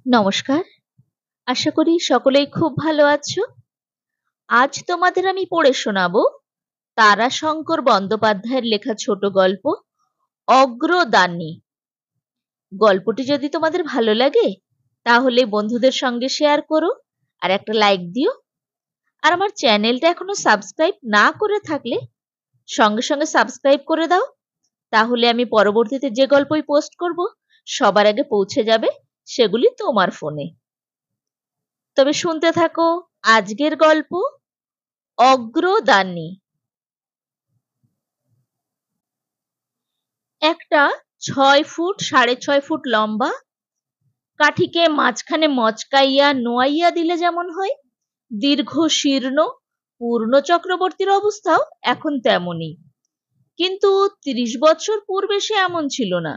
নমস্কার। আশা করি সকলেই খুব ভালো আছো। আজ তোমাদের আমি পড়ে শোনাবো তারাশঙ্কর বন্দ্যোপাধ্যায়ের লেখা ছোট গল্প অগ্রদানী। গল্পটি যদি তোমাদের ভালো লাগে তাহলে বন্ধুদের সঙ্গে শেয়ার করো আর একটা লাইক দিও। আর আমার চ্যানেলটা এখনো সাবস্ক্রাইব না করে থাকলে সঙ্গে সঙ্গে সাবস্ক্রাইব করে দাও। তাহলে আমি পরবর্তীতে যে গল্পই পোস্ট করব সবার আগে পৌঁছে যাবে সেগুলি তোমার ফোনে। তবে শুনতে থাকো আজকের গল্প অগ্রদানী। একটা 6 ফুট 6.5 ফুট লম্বা কাঠিকে মাঝখানে মচকাইয়া নোয়াইয়া দিলে যেমন হয়, দীর্ঘ শীর্ণ পূর্ণ চক্রবর্তীর অবস্থাও এখন তেমনই। কিন্তু 30 বছর পূর্বে সে এমন ছিল না।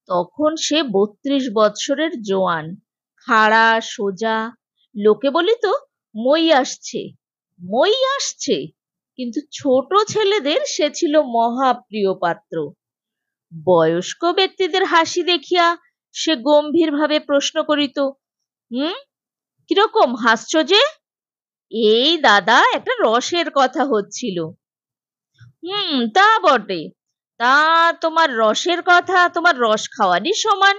তখন সে 32 বছরের জোয়ান, খাড়া সোজা। লোকে বলিত মই আসছে, মই আসছে। কিন্তু ছোট ছেলেদের সে ছিল মহাপ্রিয় পাত্র। বয়স্ক ব্যক্তিদের হাসি দেখিয়া সে গম্ভীর ভাবে প্রশ্ন করিত, হুম, কিরকম হাসছ যে? এই দাদা, একটা রসের কথা হচ্ছিল। তা বটে। তা তোমার রসের কথা তোমার রস খাওয়ারই সমান।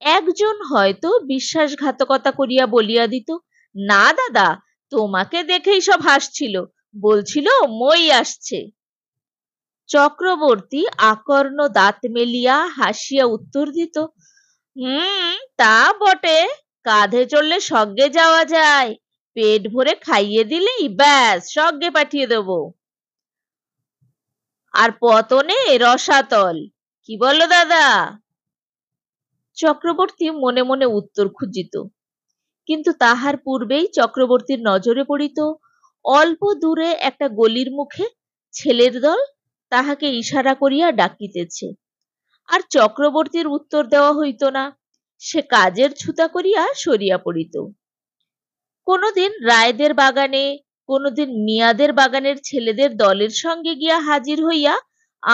একজন হয়তো বিশ্বাসঘাতকতা করিয়া বলিয়া দিত, না দাদা, তোমাকে দেখেই সব হাসছিল, বলছিল মই আসছে। চক্রবর্তী আকর্ণ দাঁত মেলিয়া হাসিয়া উত্তর দিত, তা বটে, কাঁধে চড়লে স্বর্গে যাওয়া যায়, পেট ভরে খাইয়ে দিলেই ব্যাস স্বর্গে পাঠিয়ে দেব। আর পতনে রসাতল, কি বলো দাদা? চক্রবর্তী মনে মনে উত্তর খুঁজিত, কিন্তু তাহার পূর্বেই চক্রবর্তীর নজরে পড়িত অল্প দূরে একটা গলির মুখে ছেলের দল তাহাকে ইশারা করিয়া ডাকিতেছে। আর চক্রবর্তীর উত্তর দেওয়া হইত না, সে কাজের ছুতা করিয়া সরিয়া পড়িত। কোনোদিন রায়দের বাগানে, কোনোদিন মিয়াদের বাগানের ছেলেদের দলের সঙ্গে গিয়া হাজির হইয়া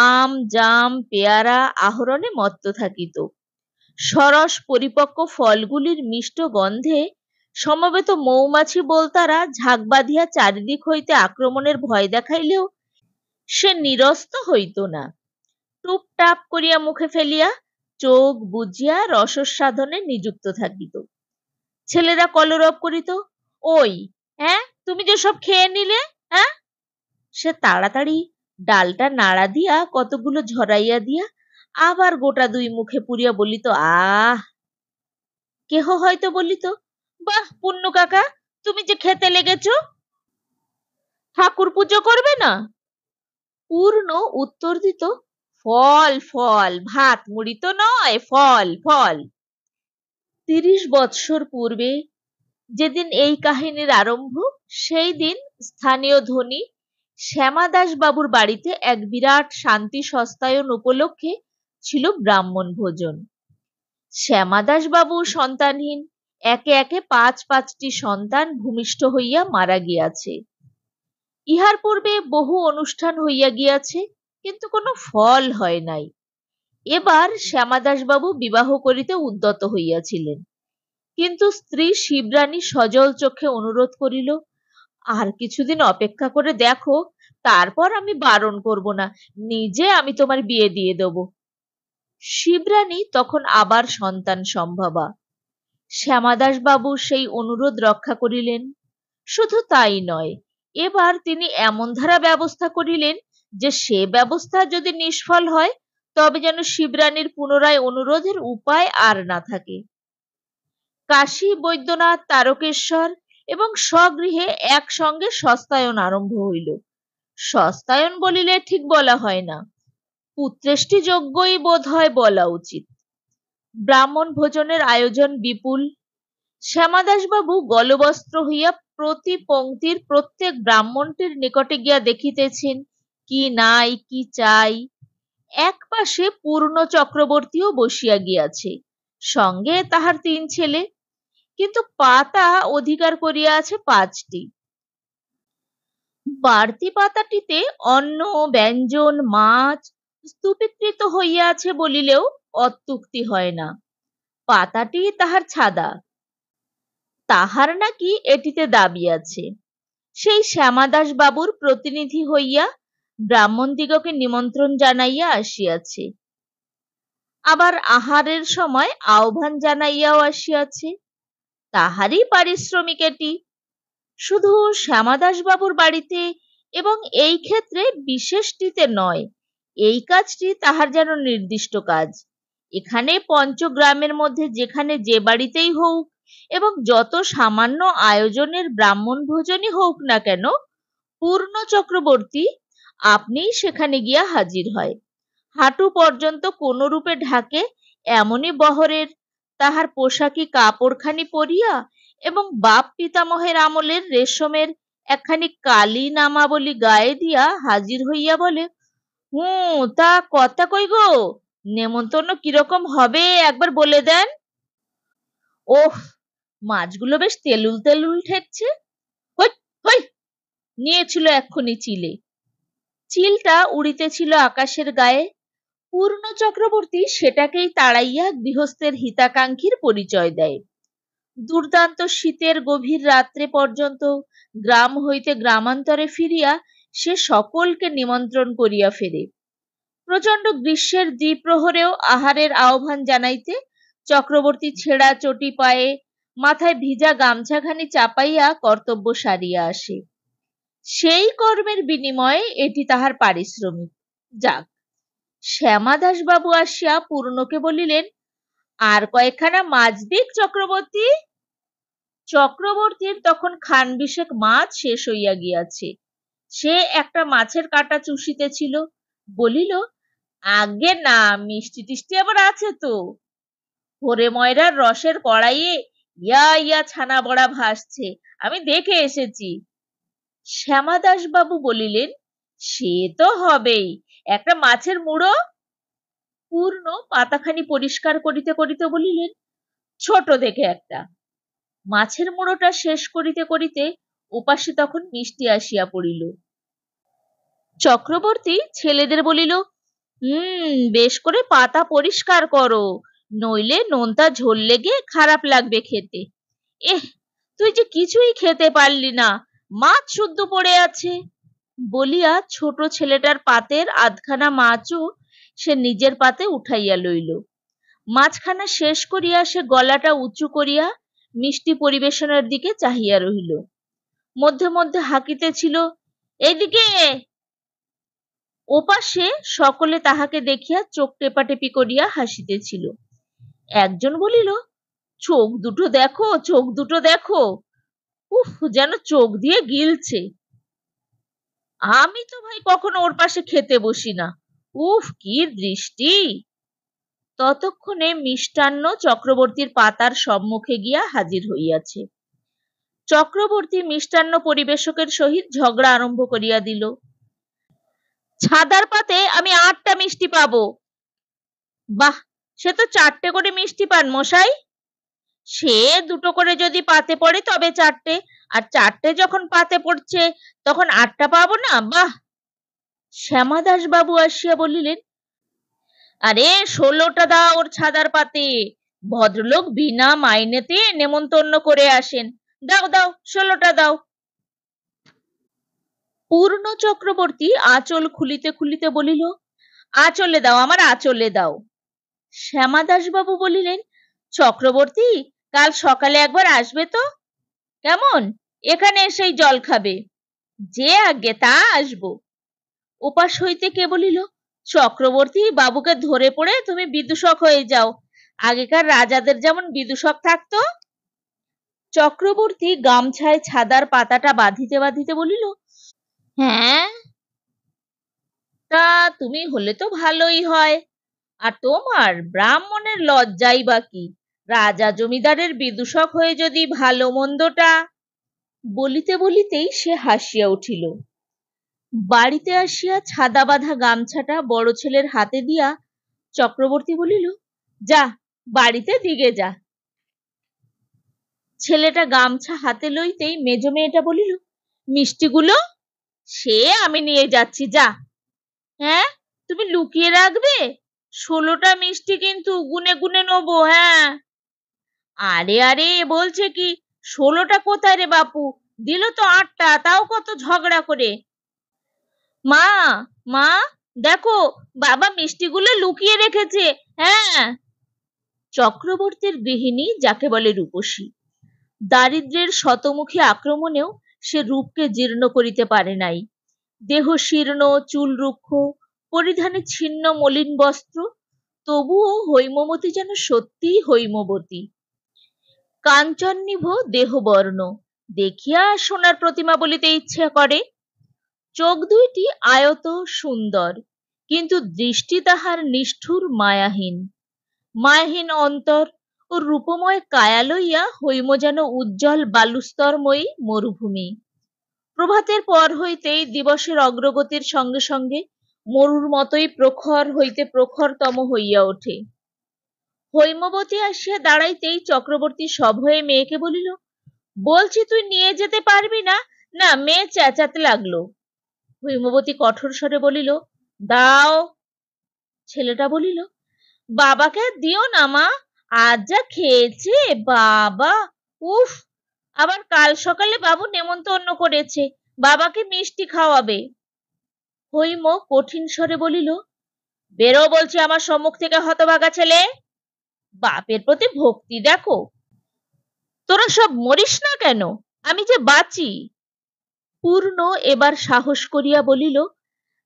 আম জাম পেয়ারা আহরণে মত্ত থাকিত। সরস পরিপক্ক ফলগুলির মিষ্ট গন্ধে সমবেত মৌমাছি বলতারা ঝাঁক বাঁধিয়া চারিদিক হইতে আক্রমণের ভয় দেখাইলেও সে নিরস্ত হইত না। টুপটাপ করিয়া মুখে ফেলিয়া চোখ বুজিয়া রসস্বাদনে নিযুক্ত থাকিত। ছেলেরা কলরব করিত, ওই, হ্যাঁ, তুমি যে সব খেয়ে নিলে, হ্যাঁ? সে তাড়াতাড়ি ডালটা নাড়া দিয়া কতগুলো ঝরাইয়া দিয়া আবার গোটা দুই মুখে পুরিয়া বলিত, আহ। কেহ হয়তো বলিত, বাহ পুন্নু কাকা, তুমি যে খেতে লেগেছ, ঠাকুর পুজো করবে না? পূর্ণ উত্তর দিত, ফল ফল, ভাত মুড়ি তো নয়, ফল ফল। 30 বৎসর পূর্বে যেদিন এই কাহিনীর আরম্ভ, সেই দিন স্থানীয় ধনী শ্যামাদাস বাবুর বাড়িতে এক বিরাট শান্তি সস্তায়ন উপলক্ষে ছিল ব্রাহ্মণ ভোজন। শ্যামাদাস বাবু সন্তানহীন, একে একে 5টি সন্তান ভূমিষ্ঠ হইয়া মারা গিয়াছে। ইহার পূর্বে বহু অনুষ্ঠান হইয়া গিয়াছে, কিন্তু কোনো ফল হয় নাই। এবার শ্যামাদাস বাবু বিবাহ করিতে উদ্যত হইয়াছিলেন, কিন্তু স্ত্রী শিবরানী সজল চোখে অনুরোধ করিল, আর কিছুদিন অপেক্ষা করে দেখো, তারপর আমি বারণ করব না, নিজে আমি তোমার বিয়ে দিয়ে দেব। শিবরানী তখন আবার সন্তান সম্ভবা। শ্যামাদাস বাবু সেই অনুরোধ রক্ষা করিলেন। শুধু তাই নয়, এবার তিনি এমন ধারা ব্যবস্থা করিলেন যে সে ব্যবস্থা যদি নিষ্ফল হয় তবে যেন শিবরানীর পুনরায় অনুরোধের উপায় আর না থাকে। কাশী বৈদ্যনাথ তারকেশ্বর এবং স্বগৃহে একসঙ্গে সস্তায়ন আরম্ভ হইল। সস্তায়ন বলিলে ঠিক বলা হয় না, পুত্রেষ্টি যজ্ঞই বোধ হয় বলা উচিত। ব্রাহ্মণ ভোজনের আয়োজন বিপুল। শ্যামাদাস বাবু গলবস্ত্র হইয়া প্রতি পংক্তির প্রত্যেক ব্রাহ্মণটির নিকটে গিয়া দেখিতেছেন কি নাই কি চাই। এক পাশে পূর্ণ চক্রবর্তীও বসিয়া গিয়াছে, সঙ্গে তাহার 3 ছেলে, কিন্তু পাতা অধিকার করিয়া আছে 5টি। বাড়তি পাতাটিতে অন্ন ব্যঞ্জন মাছ স্তূপীকৃত হইয়া আছে বলিলেও অত্যুক্তি হয় না। পাতাটি তাহার ছাদা, তাহার নাকি এটিতে দাবি আছে। সেই শ্যামাদাস বাবুর প্রতিনিধি হইয়া ব্রাহ্মণদিগকে নিমন্ত্রণ জানাইয়া আসিয়াছে, আবার আহারের সময় আহ্বান জানাইয়াও আসিয়াছে। তাহারই পারিশ্রমিক এটি। শুধু শ্যামাদাস বাবুর বাড়িতে এবং এই ক্ষেত্রে বিশেষটিতে নয়, এই কাজটি তাহার যেন নির্দিষ্ট কাজ। এখানে পঞ্চগ্রামের মধ্যে যেখানে যে বাড়িতেই হোক এবং যত সামান্য আয়োজনের ব্রাহ্মণ ভোজনই হোক না কেন, পূর্ণ চক্রবর্তী আপনিই সেখানে গিয়া হাজির হয়। হাঁটু পর্যন্ত কোন রূপে ঢাকে এমনই বহরের তাহার পোশাকি কাপড়খানি পরিয়া এবং বাপ পিতামহের আমলের রেশমের একখানি কালী নামাবলী গায়ে দিয়া হাজির হইয়া বলে, তা কথা কই গো, নেমন্তন্ন কিরকম হবে একবার বলে দেন। ওহ, মাছগুলো বেশ তেলুল তেলুল ঠেকছে। হই হই, নিয়েছিল এক্ষুনি চিলে। চিলটা উড়িতেছিল আকাশের গায়ে। পূর্ণ চক্রবর্তী সেটাকেই তাড়াইয়া গৃহস্থের হিতাকাঙ্ক্ষীর পরিচয় দেয়। দুর্দান্ত শীতের গভীর রাত্রে পর্যন্ত গ্রাম হইতে গ্রামান্তরে ফিরিয়া সে সকলকে নিমন্ত্রণ করিয়া ফেরে। প্রচণ্ড গ্রীষ্মের দ্বিপ্রহরেও আহারের আহ্বান জানাইতে চক্রবর্তী ছেঁড়া চটি পায়ে মাথায় ভিজা গামছাখানি চাপাইয়া কর্তব্য সারিয়া আসে। সেই কর্মের বিনিময়ে এটি তাহার পারিশ্রমিক। যাক, শ্যামাদাস বাবু আসিয়া পূর্ণকে বলিলেন, আর কয়েকখানা মাছ দিক চক্রবর্তী। চক্রবর্তীর তখন খানবিশেক মাছ শেষ হইয়া গিয়াছে। সে একটা মাছের কাঁটা চুষিতেছিল, বলিল, আগে না, মিষ্টি টিষ্টি আবার আছে তো। হরে ময়রার রসের কড়াইয়ে ইয়া ইয়া ছানা বড়া ভাসছে, আমি দেখে এসেছি। শ্যামাদাস বাবু বলিলেন, সে তো হবেই, একটা মাছের মুড়ো। পূর্ণ পাতাখানি পরিষ্কার করিতে করিতে বলিলেন, ছোট দেখে একটা। মাছের মুড়োটা শেষ করিতে করিতে ওপাশে তখন মিষ্টি আসিয়া পড়িল। চক্রবর্তী ছেলেদের বলিল, বেশ করে পাতা পরিষ্কার করো, নইলে নোনতা ঝোল লেগে খারাপ লাগবে খেতে। তুই যে কিছুই খেতে পারলি না, মাছ শুদ্ধ পড়ে আছে। বলিয়া ছোট ছেলেটার পাতের আধখানা মাছও সে নিজের পাতে উঠাইয়া লইল। মাছখানা শেষ করিয়া সে গলাটা উঁচু করিয়া মিষ্টি পরিবেশনের দিকে চাহিয়া রহিল। মধ্যে মধ্যে হাঁকিতেছিল, এইদিকে। ওপাশে সকলে তাহাকে দেখিয়া চোখ টেপাটেপি করিয়া হাসিতেছিল। একজন বলিল, চোখ দুটো দেখো, চোখ দুটো দেখো, যেন চোখ দিয়ে গিলছে। আমি তো ভাই কখনো ওর পাশে খেতে বসি না, কি দৃষ্টি। ততক্ষণে মিষ্টান্ন চক্রবর্তীর পাতার সম্মুখে গিয়া হাজির হইয়াছে। চক্রবর্তী মিষ্টান্ন পরিবেশকের সহিত ঝগড়া আরম্ভ করিয়া দিল। ছাদার পাতে আমি 8টা মিষ্টি পাবো। বাহ, সে তো 4টে করে মিষ্টি পান মশাই। সে 2টো করে যদি পাতে পড়ে তবে 4টে, আর 4টে যখন পাতে পড়ছে তখন 8টা পাবো না? বাহ। শ্যামাদাস বাবু আসিয়া বলিলেন, আরে 16টা দাও ওর ছাদার পাতে, ভদ্রলোক বিনা মাইনেতে নেমন্তন্ন করে আসেন, দাও দাও 16টা দাও। পূর্ণ চক্রবর্তী আঁচল খুলিতে খুলিতে বলিল, আঁচলে দাও, আমার আঁচলে দাও। শ্যামাদাস বাবু বলিলেন, চক্রবর্তী কাল সকালে একবার আসবে তো, কেমন? এখানে এসেই জল খাবে। যে আগে তা আসবো। ওপাশ হইতে কে বলিল, চক্রবর্তী বাবুকে ধরে পড়ে তুমি বিদূষক হয়ে যাও, আগেকার রাজাদের যেমন বিদূষক থাকতো। চক্রবর্তী গামছায় ছাদার পাতাটা বাঁধিতে বাঁধিতে বলিল, হ্যাঁ, তা তুমি হলে তো ভালোই হয়। আর তোমার ব্রাহ্মণের লজ্জাই বা কি, রাজা জমিদারের বিদূষক হয়ে যদি ভালো মন্দটা। বলিতে বলিতেই সে হাসিয়া উঠিল। বাড়িতে আসিয়া ছাদা বাঁধা গামছাটা বড় ছেলের হাতে দিয়া চক্রবর্তী বলিল, যা বাড়িতে দিগে যা। ছেলেটা গামছা হাতে লইতেই মেজ মেয়েটা বলিল, মিষ্টিগুলো? সে আমি নিয়ে যাচ্ছি, যা। হ্যাঁ, তুমি লুকিয়ে রাখবে? 16টা মিষ্টি কিন্তু গুনে গুনে নেবো। হ্যাঁ। আরে আরে, বলছে কি 16টা কোথায় রে বাপু, দিল তো 8টা, তাও কত ঝগড়া করে। মা, মা, দেখো, বাবা মিষ্টিগুলো লুকিয়ে রেখেছে। হ্যাঁ। চক্রবর্তীর গৃহিণী, যাকে বলে রূপসী, দারিদ্র্যের শতমুখী আক্রমণেও সে রূপকে জীর্ণ করিতে পারে নাই। দেহ শীর্ণ, চুল রুক্ষ, পরিধানে ছিন্ন মলিন বস্ত্র, তবুও হৈমবতী যেন সত্যিই হৈমবতী। কাঞ্চননিভ দেহবর্ণ, দেখিয়া সোনার প্রতিমা বলিতে ইচ্ছা করে। চোখ দুইটি আয়ত সুন্দর, কিন্তু দৃষ্টি তাহার নিষ্ঠুর মায়াহীন। মায়াহীন অন্তর ও রূপময় কায়া লইয়া হৈম যেন উজ্জ্বল বালুস্তরময়ী মরুভূমি। প্রভাতের পর হইতেই দিবসের অগ্রগতির সঙ্গে সঙ্গে মরুর মতোই প্রখর হইতে প্রখরতম হইয়া ওঠে। হৈমবতী আসিয়া দাঁড়াইতেই চক্রবর্তী সভয়ে মেয়েকে বলিল, বলছি তুই নিয়ে যেতে পারবি না? না, মেয়ে চেঁচাতে লাগলো। হৈমবতী কঠোর স্বরে বলিল, দাও। ছেলেটা বলিল, বাবাকে আর দিও না মা, আজ যা খেয়েছে বাবা, উফ, আবার কাল সকালে বাবু নেমন্তন্ন করেছে, বাবাকে মিষ্টি খাওয়াবে। হৈম কঠিন স্বরে বলিল, বেরো বলছি আমার সম্মুখ থেকে, হতভাগা ছেলে। বাপের প্রতি ভক্তি দেখো। তোরা সব মরিস না কেন? আমি যে বাঁচি। পূর্ণ এবার সাহস করিয়া বলিল,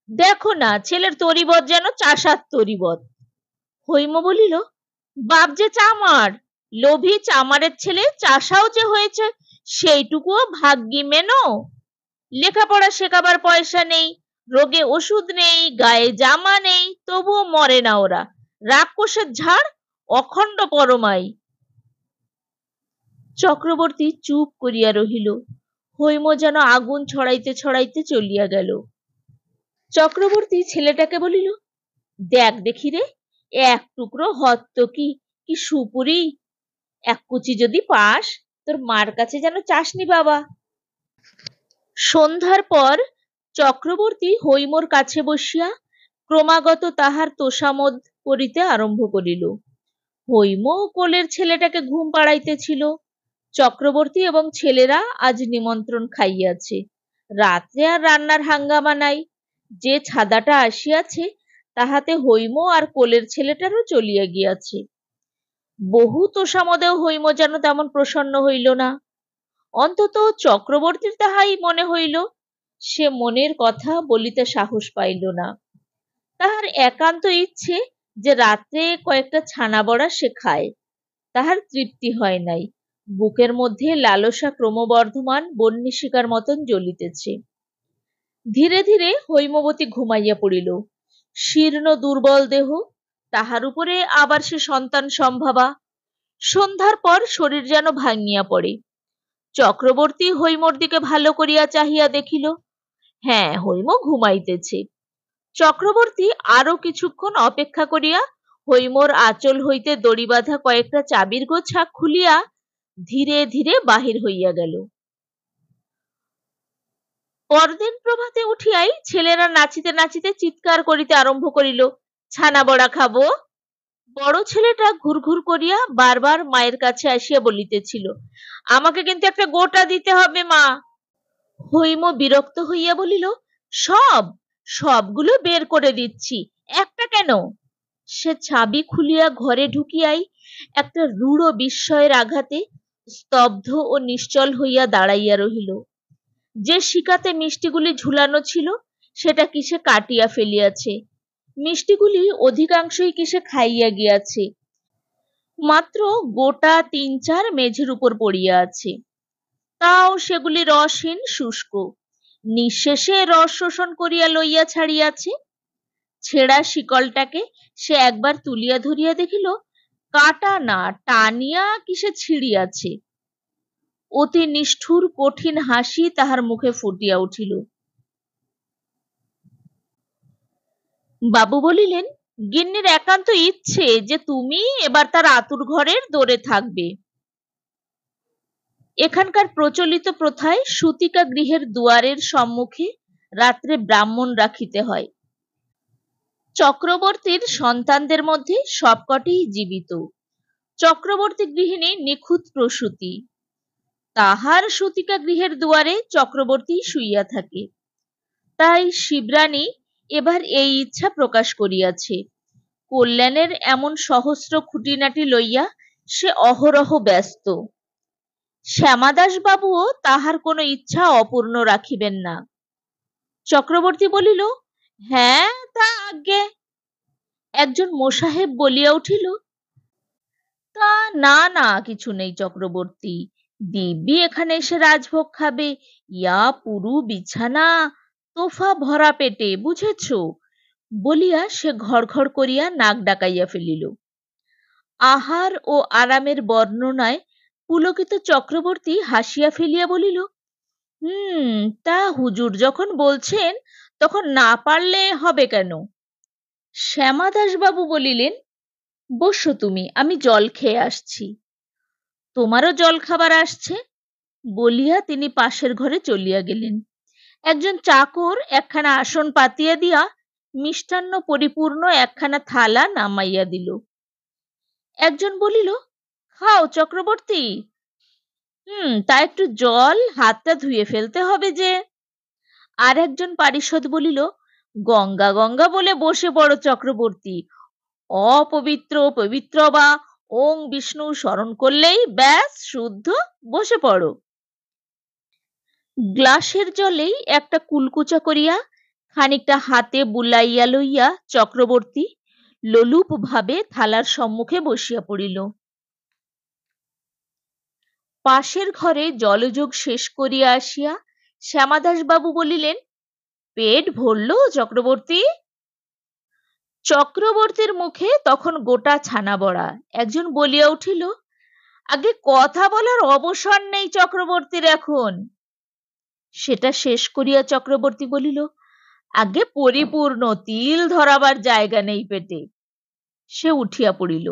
দেখো না, ছেলের তরিবৎ যেন চাষার তরিবৎ। হৈম বলিল, বাপ যে চামার, লোভী চামারের ছেলে চাষাও যে হয়েছে, সেইটুকুও ভাগ্যি মেনো। লেখাপড়া শেখাবার পয়সা নেই, রোগে ওষুধ নেই, গায়ে জামা নেই, তবুও মরে না ওরা। রাক্ষসের ঝাড়, অখণ্ড পরমাই। চক্রবর্তী চুপ করিয়া রহিল। হৈম যেন আগুন ছড়াইতে ছড়াইতে চলিয়া গেল। চক্রবর্তী ছেলেটাকে বলিল, দেখ দেখি রে, এক টুকরো হত্তকি কি সুপুরি, এক কুচি যদি পাস, তোর মার কাছে যেন চাসনি বাবা। সন্ধ্যার পর চক্রবর্তী হৈমর কাছে বসিয়া ক্রমাগত তাহার তোষামোদ করিতে আরম্ভ করিল। হৈম কোলের ছেলেটাকে ঘুম পাড়াইতেছিল। চক্রবর্তী এবং ছেলেরা আজ নিমন্ত্রণ খাইয়াছে। রাত্রে আর রান্নার হাঙ্গামা নাই। যে ছাদাটা আসিয়াছে তাহাতে হৈম আর কোলের ছেলেটারও চলিয়া গিয়াছে। বহু তোষামোদেও হৈম যেন তেমন প্রসন্ন হইল না। অন্তত চক্রবর্তীর তাহাই মনে হইল। সে মনের কথা বলিতে সাহস পাইল না। তাহার একান্ত ইচ্ছে যে রাত্রে কয়েকটা ছানা বড়া সে খায়। তাহার তৃপ্তি হয় নাই। বুকের মধ্যে লালসা ক্রমবর্ধমান বহ্নিশিখার মতন জ্বলিতেছে। ধীরে ধীরে হৈমবতী ঘুমাইয়া পড়িল। শীর্ণ দুর্বল দেহ, তাহার উপরে আবার সে সন্তান সম্ভাবা। সন্ধ্যার পর শরীর যেন ভাঙিয়া পড়ে। চক্রবর্তী হৈমর দিকে ভালো করিয়া চাহিয়া দেখিল, হ্যাঁ, হৈম ঘুমাইতেছে। চক্রবর্তী আরো কিছুক্ষণ অপেক্ষা করিয়া হৈমর আঁচল হইতে দড়ি বাঁধা কয়েকটা চাবির গোছা খুলিয়া ধীরে ধীরে বাহির হইয়া গেল। পরদিন প্রভাতে উঠিয়াই ছেলেরা নাচিতে নাচিতে চিৎকার করিতে আরম্ভ করিল, ছানা বড়া খাবো। বড় ছেলেটা ঘুরঘুর করিয়া বারবার মায়ের কাছে আসিয়া বলিতেছিল, আমাকে কিন্তু একটা গোটা দিতে হবে মা। হৈম বিরক্ত হইয়া বলিল, সব, সবগুলো বের করে দিচ্ছি, একটা কেন? সে চাবি খুলিয়া ঘরে ঢুকিয়াই একটা রূঢ় বিস্ময়ের আঘাতে স্তব্ধ ও নিশ্চল হইয়া দাঁড়াইয়া রহিল। যে শিকাতে মিষ্টিগুলি ঝুলানো ছিল সেটা কিসে কাটিয়া ফেলিয়াছে। মিষ্টিগুলি অধিকাংশই কিসে খাইয়া গিয়াছে। মাত্র গোটা 3-4 মেঝের উপর পড়িয়া আছে। তাও সেগুলি রসহীন, শুষ্ক। নিঃশেষে রস শোষণ করিয়া লইয়া ছাড়িয়াছে। ছেঁড়া শিকলটাকে সে একবার তুলিয়া ধরিয়া দেখিল, কাটা না, টানিয়া কিসে ছিঁড়িয়াছে। অতি নিষ্ঠুর কঠিন হাসি তাহার মুখে ফুটিয়া উঠিল। বাবু বলিলেন, গিন্নির একান্ত ইচ্ছে যে তুমি এবার তার আতুর ঘরের দোরে থাকবে। এখানকার প্রচলিত প্রথায় সূতিকা গৃহের দুয়ারের সম্মুখে রাত্রে ব্রাহ্মণ রাখিতে হয়। চক্রবর্তীর সন্তানদের মধ্যে সবকটিই জীবিত। চক্রবর্তী গৃহিণী নিখুঁত প্রসূতি, তাহার সতিকা গৃহের দুয়ারে চক্রবর্তী শুইয়া থাকে। তাই শিবরানী এবার এই ইচ্ছা প্রকাশ করিয়াছে। কল্যাণের এমন সহস্র খুঁটিনাটি লইয়া সে অহরহ ব্যস্ত। শ্যামাদাস বাবুও তাহার কোনো ইচ্ছা অপূর্ণ রাখিবেন না। চক্রবর্তী বলিল, হ্যাঁ তা আজ্ঞে। একজন মোসাহেব বলিয়া উঠিল, তা না না, কিছু নেই চক্রবর্তী, দিব্যি এখানে এসে রাজভোগ খাবে, ইয়া পুরু বিছানা, তোফা ভরা পেটে, বুঝেছ? বলিয়া সে ঘর ঘর করিয়া নাক ডাকাইয়া ফেলিল। আহার ও আরামের বর্ণনায় পুলকিত চক্রবর্তী হাসিয়া ফেলিয়া বলিল, তা হুজুর যখন বলছেন তখন না পারলে হবে কেন? শ্যামাদাস বাবু বলিলেন, বসো তুমি, আমি জল খেয়ে আসছি। তোমারও জল খাবার আসছে, বলিয়া তিনি পাশের ঘরে চলিয়া গেলেন। একজন চাকর একখানা আসন পাতিয়া দিয়া মিষ্টান্ন পরিপূর্ণ একখানা থালা নামাইয়া দিল। একজন বলিল, খাও চক্রবর্তী। তা একটু জল, হাতটা ধুয়ে ফেলতে হবে যে। আর একজন পারিষদ বলিল, গঙ্গা গঙ্গা বলে বসে পড়ো চক্রবর্তী, অপবিত্র পবিত্র বা ওং বিষ্ণু স্মরণ করলেই ব্যাস শুদ্ধ, বসে পড়ো। গ্লাসের জলেই একটা কুলকুচা করিয়া খানিকটা হাতে বুলাইয়া লইয়া চক্রবর্তী লোলুপ ভাবে থালার সম্মুখে বসিয়া পড়িল। পাশের ঘরে জলযোগ শেষ করিয়া আসিয়া শ্যামাদাস বাবু বলিলেন, পেট ভরল চক্রবর্তী? চক্রবর্তীর মুখে তখন গোটা ছানা বড়া। একজন বলিয়া উঠিল, আগে কথা বলার অবসর নেই চক্রবর্তীর এখন। সেটা শেষ করিয়া চক্রবর্তী বলিল, আগে পরিপূর্ণ, তিল ধরাবার জায়গা নেই পেটে। সে উঠিয়া পড়িল।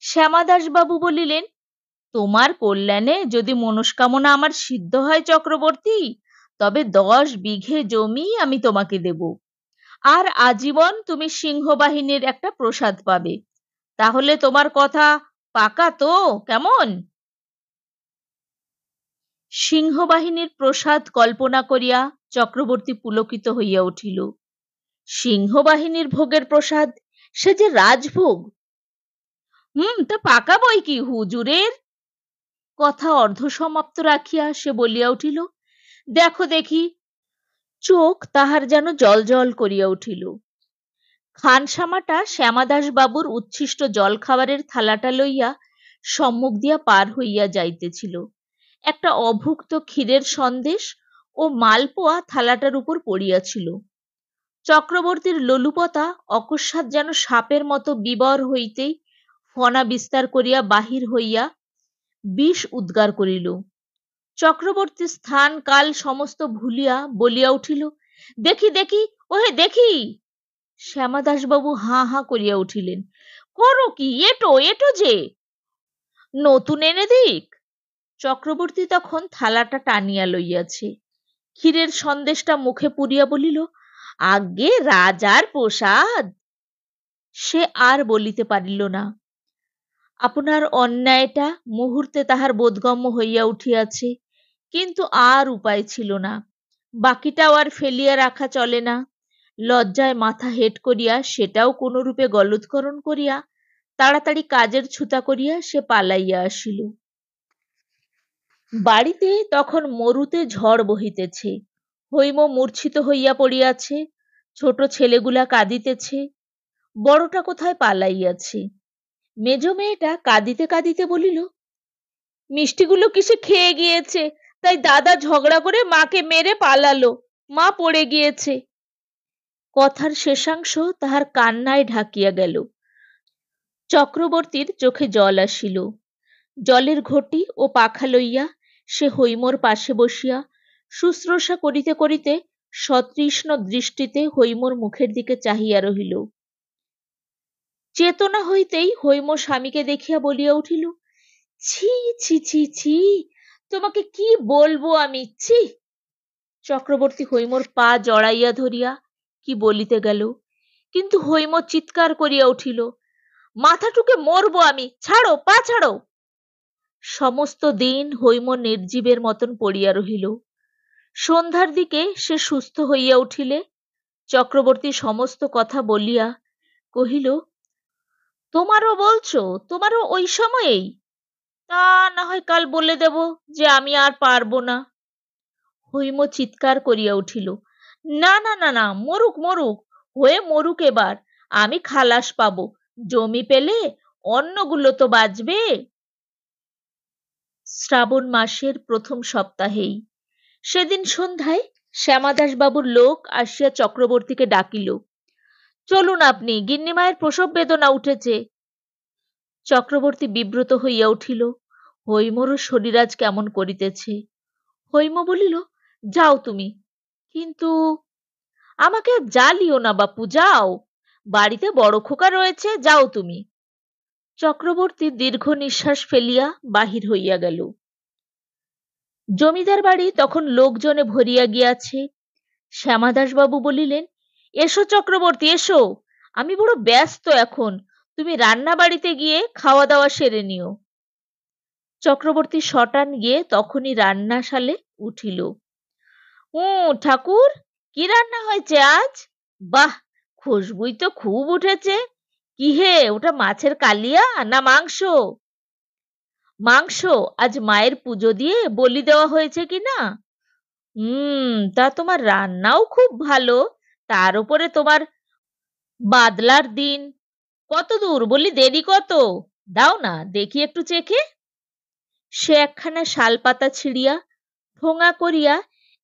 শ্যামাদাস বাবু বলিলেন, তোমার কল্যাণে যদি মনস্কামনা আমার সিদ্ধ হয় চক্রবর্তী, তবে 10 বিঘে জমি আমি তোমাকে দেব, আর আজীবন তুমি সিংহবাহিনীর একটা প্রসাদ পাবে। তাহলে তোমার কথা পাকা তো? কেমন? সিংহবাহিনীর প্রসাদ কল্পনা করিয়া চক্রবর্তী পুলকিত হইয়া উঠিল। সিংহবাহিনীর ভোগের প্রসাদ, সে যে রাজভোগ। তা পাকা বই কি হুজুরের। কথা অর্ধসমাপ্ত রাখিয়া সে বলিয়া উঠিল, দেখো দেখি। চোখ তাহার যেন জল জল করিয়া উঠিল। খানসামাটা শ্যামাদাস বাবুর উচ্ছিষ্ট জল খাবারের থালাটা লইয়া সম্মুখ দিয়া পার হইয়া যাইতেছিল। একটা অভুক্ত ক্ষীরের সন্দেশ ও মালপোয়া থালাটার উপর পড়িয়াছিল। চক্রবর্তীর লোলুপতা অকস্মাৎ যেন সাপের মতো বিবর হইতেই ফনা বিস্তার করিয়া বাহির হইয়া বিষ উদ্গার করিল। চক্রবর্তী স্থান কাল সমস্ত ভুলিয়া বলিয়া উঠিল, দেখি দেখি, ওহে দেখি। শ্যামাদাস বাবু হাঁ হাঁ করিয়া উঠিলেন, করো কি? এটো এটো যে। নতুন এনে দিক? চক্রবর্তী তখন থালাটা টানিয়া লইয়াছে। ক্ষীরের সন্দেশটা মুখে পুরিয়া বলিল, আজ্ঞে রাজার প্রসাদ। সে আর বলিতে পারিল না। আপনার অন্যায়টা মুহূর্তে তাহার বোধগম্য হইয়া উঠিয়াছে, কিন্তু আর উপায় ছিল না। বাকিটাও আর ফেলিয়া রাখা চলে না। লজ্জায় মাথা হেট করিয়া সেটাও কোনরূপে গলৎকরণ করিয়া তাড়াতাড়ি কাজের ছুতা করিয়া সে পালাইয়া আসিল। বাড়িতে তখন মরুতে ঝড় বহিতেছে। হৈম মূর্ছিত হইয়া পড়িয়াছে, ছোট ছেলেগুলা কাঁদিতেছে, বড়টা কোথায় পালাইয়াছে। মেজ মেয়েটা কাঁদিতে কাঁদিতে বলিল, মিষ্টিগুলো কিসে খেয়ে গিয়েছে, তাই দাদা ঝগড়া করে মাকে মেরে পালালো, মা পড়ে গিয়েছে। কথার শেষাংশ তাহার কান্নায় ঢাকিয়া গেল। চক্রবর্তীর চোখে জল আসিল। জলের ঘটি ও পাখা লইয়া সে হৈমর পাশে বসিয়া শুশ্রূষা করিতে করিতে সতৃষ্ণ দৃষ্টিতে হৈমর মুখের দিকে চাহিয়া রহিল। চেতনা হইতেই হৈম স্বামীকে দেখিয়া বলিয়া উঠিল, ছি ছি ছি ছি, তোমাকে কি বলবো আমি, ছি। চক্রবর্তী হৈমর পা জড়াইয়া ধরিয়া কি বলিতে গেল, কিন্তু হৈম চিৎকার করিয়া উঠিল, মাথা ঠুকে মরবো আমি, ছাড়ো, পা ছাড়ো। সমস্ত দিন হৈম নির্জীবের মতন পড়িয়া রহিল। সন্ধ্যার দিকে সে সুস্থ হইয়া উঠিলে চক্রবর্তী সমস্ত কথা বলিয়া কহিল, তোমারও বলছো, তোমারও ওই সময়েই? তা না হয় কাল বলে দেব যে আমি আর পারবো না। হৈম চিৎকার করিয়া উঠিল, না না না না, মরুক মরুক, হয়ে মরুক এবার, আমি খালাস পাবো, জমি পেলে অন্নগুলো তো বাঁচবে। শ্রাবণ মাসের প্রথম সপ্তাহেই সেদিন সন্ধ্যায় শ্যামাদাস বাবুর লোক আসিয়া চক্রবর্তীকে ডাকিল, চলুন আপনি, গিন্নিমায়ের প্রসব বেদনা উঠেছে। চক্রবর্তী বিব্রত হইয়া উঠিল, হৈমরও শরীর আজ কেমন করিতেছে। হৈম বলিল, যাও তুমি, কিন্তু আমাকে জ্বালিও না বাপু, যাও, বাড়িতে বড় খোকা রয়েছে, যাও তুমি। চক্রবর্তী দীর্ঘ নিঃশ্বাস ফেলিয়া বাহির হইয়া গেল। জমিদার বাড়ি তখন লোকজনে ভরিয়া গিয়াছে। শ্যামাদাস বাবু বলিলেন, এসো চক্রবর্তী, এসো, আমি বড় ব্যস্ত এখন, তুমি রান্না বাড়িতে গিয়ে খাওয়া দাওয়া সেরে নিও। চক্রবর্তী শটান গিয়ে তখনই রান্নাশালে উঠিল। ঠাকুর, কি রান্না হয়েছে আজ? বাহ, খুশবুই তো খুব উঠেছে। কি হে, ওটা মাছের কালিয়া না মাংস? মাংস, আজ মায়ের পুজো দিয়ে বলি দেওয়া হয়েছে কিনা। তা তোমার রান্নাও খুব ভালো, তার উপরে তোমার বাদলার দিন। কত দূর বলি, দেরি কত? দাও না দেখি একটু চেখে। সে একখানা শালপাতা ছিঁড়িয়া ঠোঙা করিয়া